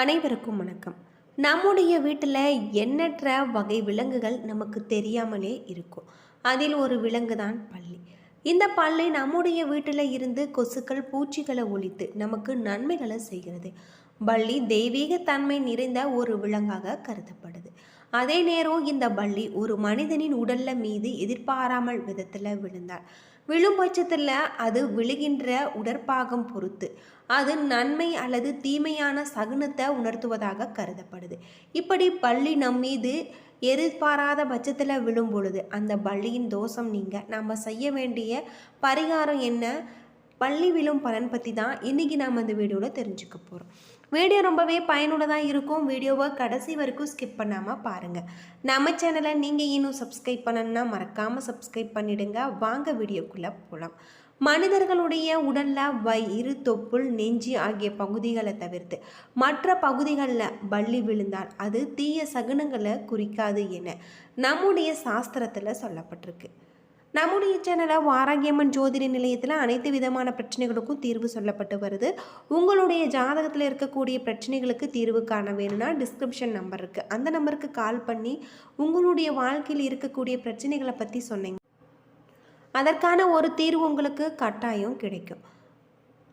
அனைவருக்கும் வணக்கம். நம்முடைய வீட்டில் எண்ணற்ற வகை விலங்குகள் நமக்கு தெரியாமலே இருக்கும். அதில் ஒரு விலங்கு தான் பல்லி. இந்த பல்லி நம்முடைய வீட்டில் இருந்து கொசுக்கள் பூச்சிகளை ஒழித்து நமக்கு நன்மைகளை செய்கிறது. பல்லி தெய்வீக தன்மை நிறைந்த ஒரு விலங்காக கருதப்படுது. அதே நேரம் இந்த பல்லி ஒரு மனிதனின் உடல்ல மீது எதிர்பாராமல் விதத்தில் விழுந்தார். விழும் பட்சத்தில் அது விழுகின்ற உடற்பாகம் பொறுத்து அது நன்மை அல்லது தீமையான சகுனத்தை உணர்த்துவதாக கருதப்படுது. இப்படி பல்லி நம்மீது எதிர்பாராத பட்சத்தில் விழும் பொழுது அந்த பல்லியின் தோஷம் நீங்க நம்ம செய்ய வேண்டிய பரிகாரம் என்ன, பல்லி விழும் பலன் பற்றி தான் இன்றைக்கி நாம் அந்த வீடியோவில் தெரிஞ்சுக்க போகிறோம். வீடியோ ரொம்பவே பயனுள்ளதாக இருக்கும். வீடியோவை கடைசி வரைக்கும் ஸ்கிப் பண்ணாமல் பாருங்கள். நம்ம சேனலை நீங்கள் இன்னும் சப்ஸ்கிரைப் பண்ணணுன்னா மறக்காமல் சப்ஸ்கிரைப் பண்ணிவிடுங்க. வாங்க வீடியோக்குள்ளே போகலாம். மனிதர்களுடைய உடலில் வயிறு, தொப்புள், நெஞ்சு ஆகிய பகுதிகளை தவிர்த்து மற்ற பகுதிகளில் பல்லி விழுந்தால் அது தீய சகுனங்களை குறிக்காது என நம்முடைய சாஸ்திரத்தில் சொல்லப்பட்டிருக்கு. நம்முடைய சேனலை வாராகியம்மன் ஜோதிட நிலையத்தில் அனைத்து விதமான பிரச்சனைகளுக்கும் தீர்வு சொல்லப்பட்டு வருது. உங்களுடைய ஜாதகத்தில் இருக்கக்கூடிய பிரச்சனைகளுக்கு தீர்வு காண வேணும்னா டிஸ்கிரிப்ஷன் நம்பர் இருக்குது. அந்த நம்பருக்கு கால் பண்ணி உங்களுடைய வாழ்க்கையில் இருக்கக்கூடிய பிரச்சனைகளை பற்றி சொன்னீங்க, அதற்கான ஒரு தீர்வு உங்களுக்கு கட்டாயம் கிடைக்கும்.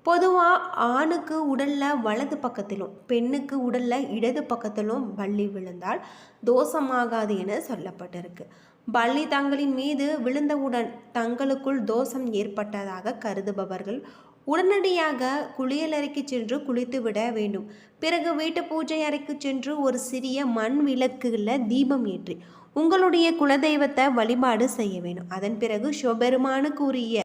பொதுவாக ஆணுக்கு உடலில் வலது பக்கத்திலும் பெண்ணுக்கு உடலில் இடது பக்கத்திலும் பல்லி விழுந்தால் தோஷமாகாது என சொல்லப்பட்டிருக்கு. பல்லி தங்களின் மீது விழுந்தவுடன் தங்களுக்குள் தோஷம் ஏற்பட்டதாக கருதுபவர்கள் உடனடியாக குளியலறைக்கு சென்று குளித்து விட வேண்டும். பிறகு வீட்டு பூஜை அறைக்கு சென்று ஒரு சிறிய மண் விளக்குல தீபம் ஏற்றி உங்களுடைய குலதெய்வத்தை வழிபாடு செய்ய வேண்டும். அதன் பிறகு சிவபெருமானுக்கு உரிய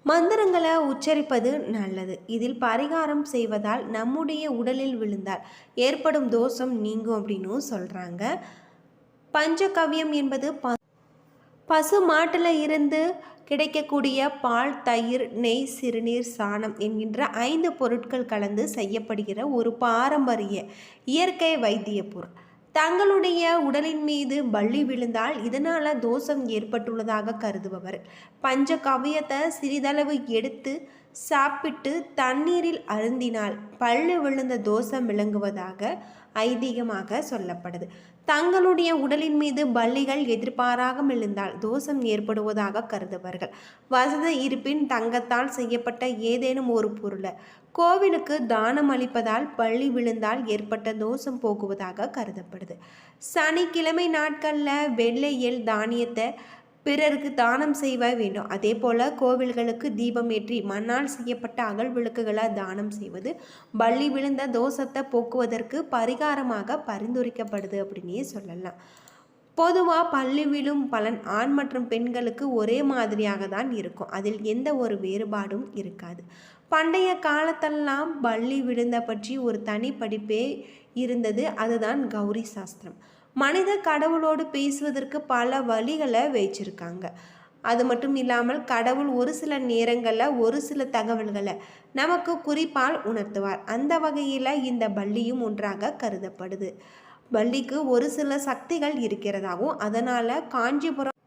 மந்திரங்களை உச்சரிப்பது நல்லது. இதில் பரிகாரம் செய்வதால் நம்முடைய உடலில் விழுந்தால் ஏற்படும் தோஷம் நீங்கும் அப்படின்னு சொல்கிறாங்க. பஞ்சகவ்யம் என்பது பசு மாட்டில் இருந்து கிடைக்கக்கூடிய பால், தயிர், நெய், சிறுநீர், சாணம் என்கின்ற 5 பொருட்கள் கலந்து செய்யப்படுகிற ஒரு பாரம்பரிய இயற்கை வைத்திய பொருள். தங்களுடைய உடலின் மீது பல்லி விழுந்தால் இதனால் தோஷம் ஏற்பட்டுள்ளதாக கருதுபவர் பஞ்சகவ்யத்தை சிறிதளவு எடுத்து சாப்பிட்டு தண்ணீரில் அருந்தினால் பல்லு விழுந்த தோஷம் விளங்குவதாக ஐதீகமாக சொல்லப்படுது. தங்களுடைய உடலின் மீது பல்லிகள் எதிர்பாராக விழுந்தால் தோஷம் ஏற்படுவதாக கருதுவார்கள். வசதி இருப்பின் தங்கத்தால் செய்யப்பட்ட ஏதேனும் ஒரு பொருளை கோவிலுக்கு தானம் அளிப்பதால் பல்லி விழுந்தால் ஏற்பட்ட தோஷம் போகுவதாக கருதப்படுது. சனிக்கிழமை நாட்களில் வெள்ளை எள் தானியத்தை பிறருக்கு தானம் செய்ய வேண்டும். அதே போல் கோவில்களுக்கு தீபம் ஏற்றி மண்ணால் செய்யப்பட்ட அகல் விளக்குகளை தானம் செய்வது பல்லி விழுந்த தோஷத்தை போக்குவதற்கு பரிகாரமாக பரிந்துரைக்கப்படுது அப்படின்னே சொல்லலாம். பொதுவாக பல்லி விழும் பலன் ஆண் மற்றும் பெண்களுக்கு ஒரே மாதிரியாக தான் இருக்கும். அதில் எந்த ஒரு வேறுபாடும் இருக்காது. பண்டைய காலத்தெல்லாம் பல்லி விழுந்த பற்றி ஒரு தனி படிப்பே இருந்தது. அதுதான் கௌரி சாஸ்திரம். மனித கடவுளோடு பேசுவதற்கு பல வழிகளை வச்சிருக்காங்க. அது மட்டும் இல்லாமல் கடவுள் ஒரு சில நேரங்களில் ஒரு சில தகவல்களை நமக்கு குறிப்பால் உணர்த்துவார். அந்த வகையில் இந்த பல்லியும் ஒன்றாக கருதப்படுது. பல்லிக்கு ஒரு சில சக்திகள் இருக்கிறதாகவும் அதனால் காஞ்சிபுரம்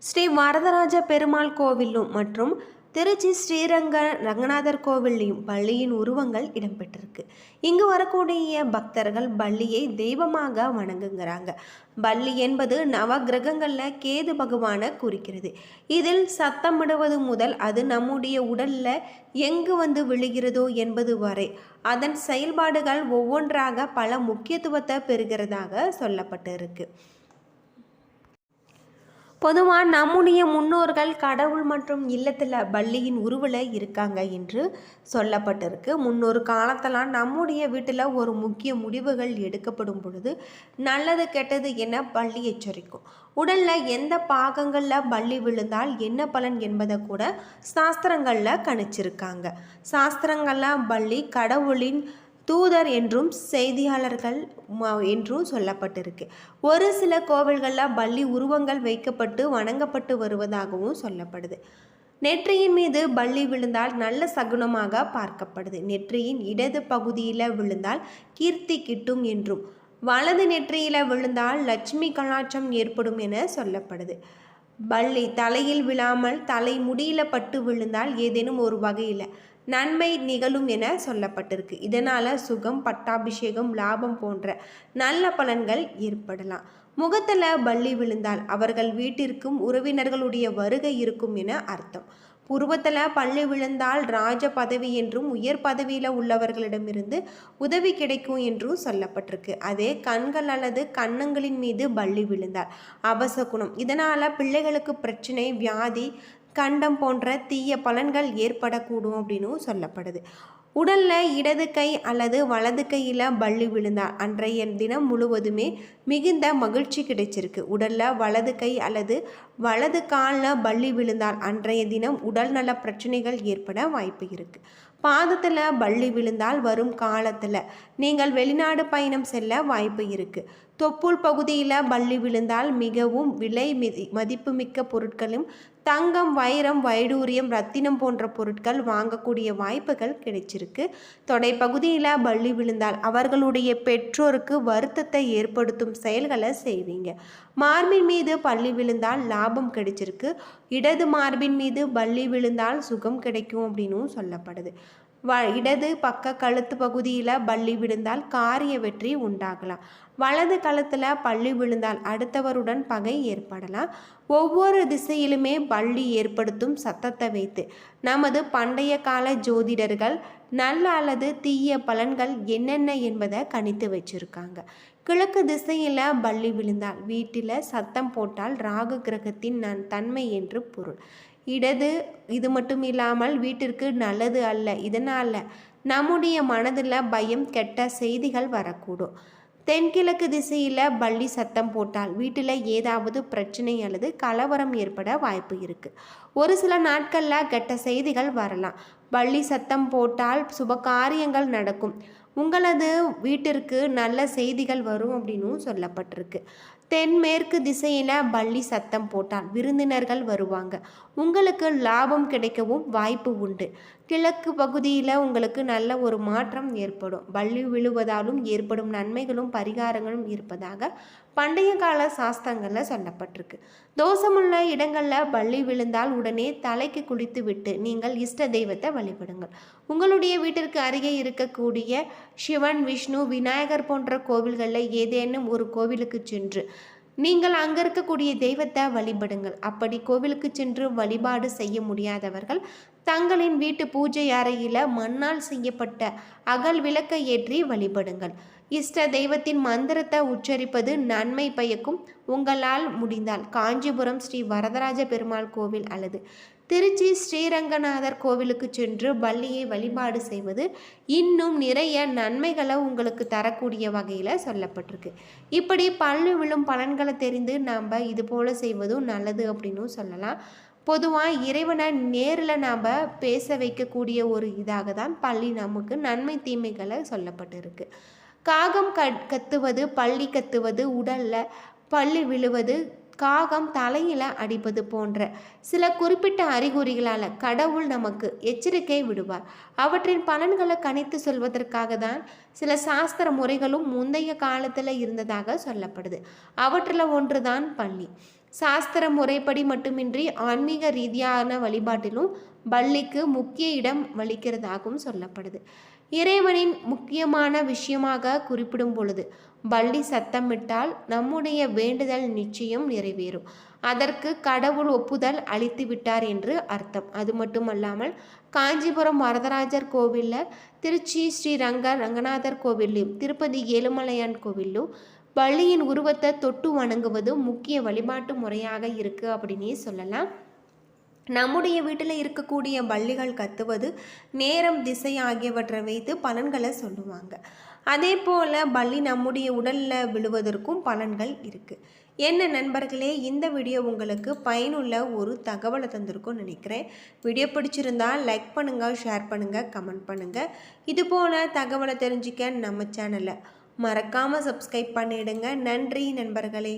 ஸ்ரீ வரதராஜ பெருமாள் கோவிலும் மற்றும் திருச்சி ஸ்ரீரங்க ரங்கநாதர் கோவில்லையும் பல்லியின் உருவங்கள் இடம்பெற்றிருக்கு. இங்கு வரக்கூடிய பக்தர்கள் பல்லியை தெய்வமாக வணங்குங்கிறாங்க. பல்லி என்பது நவ கிரகங்களில் கேது பகவானை குறிக்கிறது. இதில் சத்தமிடுவது முதல் அது நம்முடைய உடலில் எங்கு வந்து விழுகிறதோ என்பது வரை அதன் செயல்பாடுகள் ஒவ்வொன்றாக பல முக்கியத்துவத்தை பெறுகிறதாக சொல்லப்பட்டு இருக்கு. பொதுவாக நம்முடைய முன்னோர்கள் கடவுள் மற்றும் இல்லத்தில் பல்லியின் உருவில் இருக்காங்க என்று சொல்லப்பட்டிருக்கு. முன்னொரு காலத்தெல்லாம் நம்முடைய வீட்டில் ஒரு முக்கிய முடிவுகள் எடுக்கப்படும் பொழுது நல்லது கெட்டது என பல்லி எச்சரிக்கும். உடலில் எந்த பாகங்களில் பல்லி விழுந்தால் என்ன பலன் என்பதை கூட சாஸ்திரங்களில் கணிச்சிருக்காங்க. சாஸ்திரங்களில் பல்லி கடவுளின் தூதர் என்றும் செய்தியாளர்கள் என்றும் சொல்லப்பட்டிருக்கு. ஒரு சில கோவில்களில் பல்லி உருவங்கள் வைக்கப்பட்டு வணங்கப்பட்டு வருவதாகவும் சொல்லப்படுது. நெற்றியின் மீது பல்லி விழுந்தால் நல்ல சகுனமாக பார்க்கப்படுது. நெற்றியின் இடது பகுதியில் விழுந்தால் கீர்த்தி கிட்டும் என்றும், வலது நெற்றியில் விழுந்தால் லட்சுமி கலாட்சம் ஏற்படும் என சொல்லப்படுது. பல்லி தலையில் விழாமல் தலை முடியில் பட்டு விழுந்தால் ஏதேனும் ஒரு வகையில் நன்மை நிகழும் என சொல்லப்பட்டிருக்கு. இதனால் சுகம், பட்டாபிஷேகம், லாபம் போன்ற நல்ல பலன்கள் ஏற்படலாம். முகத்தில் பல்லி விழுந்தால் அவர்கள் வீட்டிற்கும் உறவினர்களுடைய வருகை இருக்கும் என அர்த்தம். புருவத்தில் பல்லி விழுந்தால் ராஜ பதவி என்றும் உயர் பதவியில் உள்ளவர்களிடமிருந்து உதவி கிடைக்கும் என்றும் சொல்லப்பட்டிருக்கு. அதே கண்கள் அல்லது கன்னங்களின் மீது பல்லி விழுந்தால் அபசகுணம். இதனால் பிள்ளைகளுக்கு பிரச்சனை, வியாதி, கண்டம் போன்ற தீய பலன்கள் ஏற்படக்கூடும் அப்படின்னு சொல்லப்படுது. உடலில் இடது கை அல்லது வலது கையில் பல்லி விழுந்தால் அன்றைய தினம் முழுவதுமே மிகுந்த மகிழ்ச்சி கிடைச்சிருக்கு. உடலில் வலது கை அல்லது வலது காலில் பல்லி விழுந்தால் அன்றைய தினம் உடல்நல பிரச்சனைகள் ஏற்பட வாய்ப்பு இருக்குது. பாதத்தில் பல்லி விழுந்தால் வரும் காலத்தில் நீங்கள் வெளிநாடு பயணம் செல்ல வாய்ப்பு இருக்குது. தொப்புள் பகுதியில் பல்லி விழுந்தால் மிகவும் விலை மதிப்புமிக்க பொருட்களும் தங்கம், வைரம், வைடூரியம், ரத்தினம் போன்ற பொருட்கள் வாங்கக்கூடிய வாய்ப்புகள் கிடைச்சிருக்கு. தொடைப்பகுதியில் பல்லி விழுந்தால் அவர்களுடைய பெற்றோருக்கு வருத்தத்தை ஏற்படுத்தும் செயல்களை செய்வீங்க. மார்பின் மீது பல்லி விழுந்தால் லாபம் கிடைச்சிருக்கு. இடது மார்பின் மீது பல்லி விழுந்தால் சுகம் கிடைக்கும் அப்படின்னும் சொல்லப்படுது. இடது பக்க கழுத்து பகுதியில் பல்லி விழுந்தால் காரிய வெற்றி உண்டாகலாம். வலது கழுத்தில் பல்லி விழுந்தால் அடுத்தவருடன் பகை ஏற்படலாம். ஒவ்வொரு திசையிலுமே பல்லி ஏற்படுத்தும் சத்தத்தை வைத்து நமது பண்டைய கால ஜோதிடர்கள் நல்ல அல்லது தீய பலன்கள் என்னென்ன என்பதை கணித்து வச்சிருக்காங்க. கிழக்கு திசையில் பல்லி விழுந்தால் வீட்டில் சத்தம் போட்டால் ராகு கிரகத்தின் தன்மை என்று பொருள். இது மட்டும் இல்லாமல் வீட்டிற்கு நல்லது அல்ல. இதனால் நம்முடைய மனதில் பயம், கெட்ட செய்திகள் வரக்கூடும். தென்கிழக்கு திசையில் பல்லி சத்தம் போட்டால் வீட்டில் ஏதாவது பிரச்சனை அல்லது கலவரம் ஏற்பட வாய்ப்பு இருக்குது. ஒரு சில நாட்களில் கெட்ட செய்திகள் வரலாம். பல்லி சத்தம் போட்டால் சுப காரியங்கள் நடக்கும். உங்களது வீட்டிற்கு நல்ல செய்திகள் வரும் அப்படின்னும் சொல்லப்பட்டிருக்கு. தென்மேற்கு திசையில் பல்லி சத்தம் போட்டால் விருந்தினர்கள் வருவாங்க. உங்களுக்கு லாபம் கிடைக்கவும் வாய்ப்பு உண்டு. கிழக்கு பகுதியில் உங்களுக்கு நல்ல ஒரு மாற்றம் ஏற்படும். பல்லி விழுவதாலும் ஏற்படும் நன்மைகளும் பரிகாரங்களும் இருப்பதாக பண்டைய கால சாஸ்திரங்களில் சொல்லப்பட்டிருக்கு. தோஷமுள்ள இடங்களில் பல்லி விழுந்தால் உடனே தலைக்கு குளித்து விட்டு நீங்கள் இஷ்ட தெய்வத்தை வழிபடுங்கள். உங்களுடைய வீட்டிற்கு அருகே இருக்கக்கூடிய சிவன், விஷ்ணு, விநாயகர் போன்ற கோவில்களில் ஏதேனும் ஒரு கோவிலுக்கு சென்று நீங்கள் அங்கே இருக்கக்கூடிய தெய்வத்தை வழிபடுங்கள். அப்படி கோவிலுக்கு சென்று வழிபாடு செய்ய முடியாதவர்கள் தங்களின் வீட்டு பூஜை அறையில் மண்ணால் செய்யப்பட்ட அகல் விளக்கை ஏற்றி வழிபடுங்கள். இஷ்ட தெய்வத்தின் மந்திரத்தை உச்சரிப்பது நன்மை பயக்கும். உங்களால் முடிந்தால் காஞ்சிபுரம் ஸ்ரீ வரதராஜ பெருமாள் கோவில் அல்லது திருச்சி ஸ்ரீரங்கநாதர் கோவிலுக்கு சென்று பல்லியை வழிபாடு செய்வது இன்னும் நிறைய நன்மைகளை உங்களுக்கு தரக்கூடிய வகையில் சொல்லப்பட்டிருக்கு. இப்படி பல்லி விழும் பலன்களை தெரிந்து நாம் இது போல் செய்வதும் நல்லது அப்படின்னும் சொல்லலாம். பொதுவாக இறைவனை நேரில் நாம் பேச வைக்கக்கூடிய ஒரு இதாக தான் பல்லி நமக்கு நன்மை தீமைகளை சொல்லப்பட்டிருக்கு. காகம் கத்துவது, பல்லி கத்துவது, உடலில் பல்லி விழுவது, காகம் தலையில் அடிப்பது போன்ற சில குறிப்பிட்ட அறிகுறிகளால் கடவுள் நமக்கு எச்சரிக்கை விடுவார். அவற்றின் பலன்களை கணித்து சொல்வதற்காக தான் சில சாஸ்திர முறைகளும் முந்தைய காலத்தில் இருந்ததாக சொல்லப்படுது. அவற்றில் ஒன்று தான் பல்லி. சாஸ்திர முறைப்படி மட்டுமின்றி ஆன்மீக ரீதியான வழிபாட்டிலும் பல்லிக்கு முக்கிய இடம் வலிக்கிறதாகவும் சொல்லப்படுது. இறைவனின் முக்கியமான விஷயமாக குறிப்பிடும் பொழுது பல்லி சத்தமிட்டால் நம்முடைய வேண்டுதல் நிச்சயம் நிறைவேறும். அதற்கு கடவுள் ஒப்புதல் அளித்து விட்டார் என்று அர்த்தம். அது மட்டுமல்லாமல் காஞ்சிபுரம் வரதராஜர் கோவிலில், திருச்சி ஸ்ரீ ரங்கநாதர் கோவிலும், திருப்பதி ஏழுமலையான் கோவிலும் பல்லியின் உருவத்தை தொட்டு வணங்குவது முக்கிய வழிபாட்டு முறையாக இருக்குது அப்படின்னே சொல்லலாம். நம்முடைய வீட்டில் இருக்கக்கூடிய பல்லிகள் கத்துவது, நேரம், திசை ஆகியவற்றை வைத்து பலன்களை சொல்லுவாங்க. அதே போல் பல்லி நம்முடைய உடலில் விழுவதற்கும் பலன்கள் இருக்குது. என்ன நண்பர்களே, இந்த வீடியோ உங்களுக்கு பயனுள்ள ஒரு தகவலை தந்திருக்கும்னு நினைக்கிறேன். வீடியோ பிடிச்சிருந்தால் லைக் பண்ணுங்கள், ஷேர் பண்ணுங்கள், கமெண்ட் பண்ணுங்கள். இது போல் தகவலை தெரிஞ்சுக்க நம்ம சேனலை மறக்காமல் சப்ஸ்கிரைப் பண்ணிவிடுங்க. நன்றி நண்பர்களே.